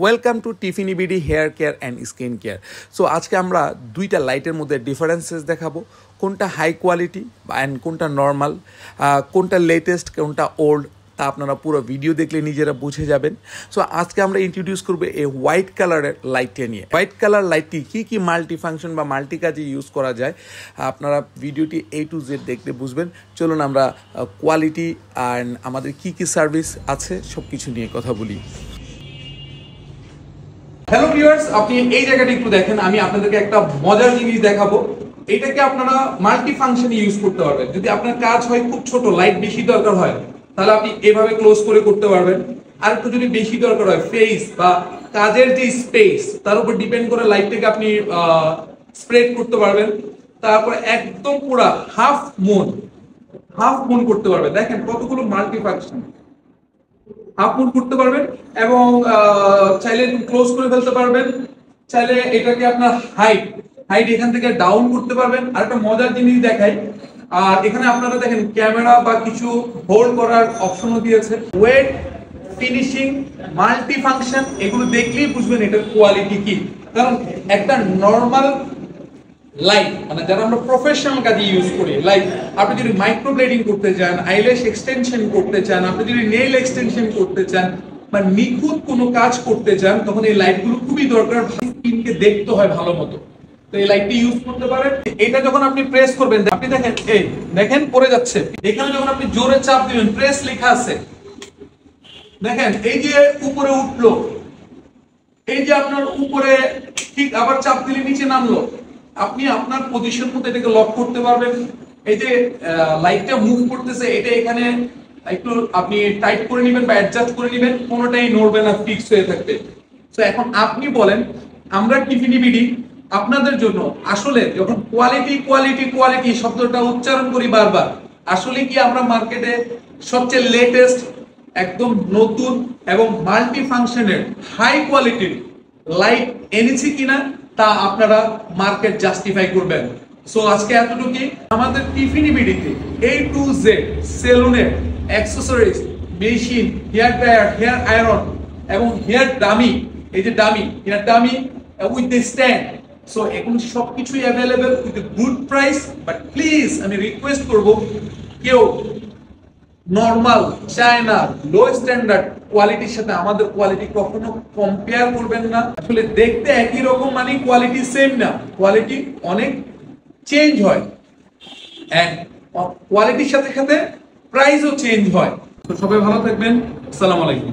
Welcome to Tiffany BD hair care and skin care. So আজকে আমরা দুইটা লাইটের মধ্যে ডিফারেন্সেস দেখাবো, কোনটা হাই কোয়ালিটি অ্যান্ড কোনটা নর্মাল, কোনটা লেটেস্ট কোনটা ওল্ড, তা আপনারা পুরো ভিডিও দেখলে নিজেরা বুঝে যাবেন। সো আজকে আমরা ইন্ট্রোডিউস করবো এই হোয়াইট কালারের লাইটটা নিয়ে। হোয়াইট কালার লাইটটি কী মাল্টি ফাংশন বা মাল্টি কাজে ইউজ করা যায়, আপনারা ভিডিওটি A to Z দেখতে বুঝবেন। চলুন আমরা কোয়ালিটি অ্যান্ড আমাদের কী সার্ভিস আছে সব কিছু নিয়ে কথা বলি। হ্যালো ভিউয়ার্স, আপনি এই জায়গাটা একটু দেখেন, আমি আপনাদেরকে একটা মজার জিনিস দেখাবো। এটাকে আপনারা মাল্টি ফাংশনে ইউজ করতে পারবেন। যদি আপনার কাজ হয় খুব ছোট, লাইট বেশি দরকার হয়, তাহলে আপনি এভাবে ক্লোজ করে করতে পারবেন। আর একটু যদি বেশি দরকার হয়, ফেস বা কাজের যে স্পেস তার উপর ডিপেন্ড করে লাইটটাকে আপনি স্প্রেড করতে পারবেন। তারপর একদম পুরা হাফ মুন করতে পারবেন। দেখেন কতগুলো মাল্টি ফাংশন, হাফ মুন করতে পারবেন এবং চাইলে ক্লোজ করে ফেলতে পারবেন। চাইলে এটাকে আপনার হাইট এখান থেকে ডাউন করতে পারবেন। আর একটা মজার জিনিস দেখাই, আর এখানে আপনারা দেখেন ক্যামেরা বা কিছু হোল্ড করার অপশনও দিয়েছে। ওয়েট, ফিনিশিং, মাল্টি ফাংশন, এগুলো দেখলেই বুঝবেন এটার কোয়ালিটি কি। কারণ একটা নর্মাল লাইট মানে যারা আমরা প্রফেশনাল কাজে ইউজ করি, লাইক আপনি যদি মাইক্রো ব্লেডিং করতে চান, আইল্যাশ এক্সটেনশন করতে চান, আপনি যদি নেইল এক্সটেনশন করতে চান বা নিখুঁত কোনো কাজ করতে চান, তখন এই লাইটগুলো খুবই দরকার। স্কিনকে দেখতে হয় ভালো মতো, তো এই লাইটটি ইউজ করতে পারেন। এটা যখন আপনি প্রেস করবেন, আপনি দেখেন পড়ে যাচ্ছে। এখানে যখন আপনি জোরে চাপ দিবেন, প্রেস লেখা আছে, দেখেন এই যে উপরে উঠলো, এই যে আপনার উপরে ঠিক আবার চাপ দিলে নিচে নামলো। আপনি আপনার পজিশন মতো এটাকে লক করতে পারবেন। এই যে লাইটটা মুভ করতেছে, এটা এখানে একটু আপনি টাইট করে নেবেন বা অ্যাডজাস্ট করে নেবেন, কোনোটাই নড়বে না, ফিক্স হয়ে থাকবে। তো এখন আপনি বলেন, আমরা টিফিনি বিডি আপনাদের জন্য আসলে যখন কোয়ালিটি শব্দটা উচ্চারণ করি বারবার, আসলে কি আমরা মার্কেটে সবচেয়ে লেটেস্ট, একদম নতুন এবং মাল্টি ফাংশনের হাই কোয়ালিটির লাইট এনেছি কিনা তা আপনারা মার্কেট জাস্টিফাই করবেন। সো আজকে এতটুকুই। আমাদের টিফিনি বিডিতে A to Z সেলুনের accessories, machine, hair dryer, hair iron এবং হেয়ার ডামি, এই যে hair dummy with the stand, so এগুলো সবকিছুই available with good price. But please আমি রিকোয়েস্ট করব, কেউ নর্মাল চায়না লো স্ট্যান্ডার্ড কোয়ালিটির সাথে আমাদের কোয়ালিটি কখনো কম্পেয়ার করবেন না। আসলে দেখতে একই রকম মানে কোয়ালিটি সেম না, কোয়ালিটি অনেক চেঞ্জ হয় এন্ড কোয়ালিটির সাথে সাথে প্রাইসও চেঞ্জ হয়। তো সবাই ভালো থাকবেন। আসসালামু আলাইকুম।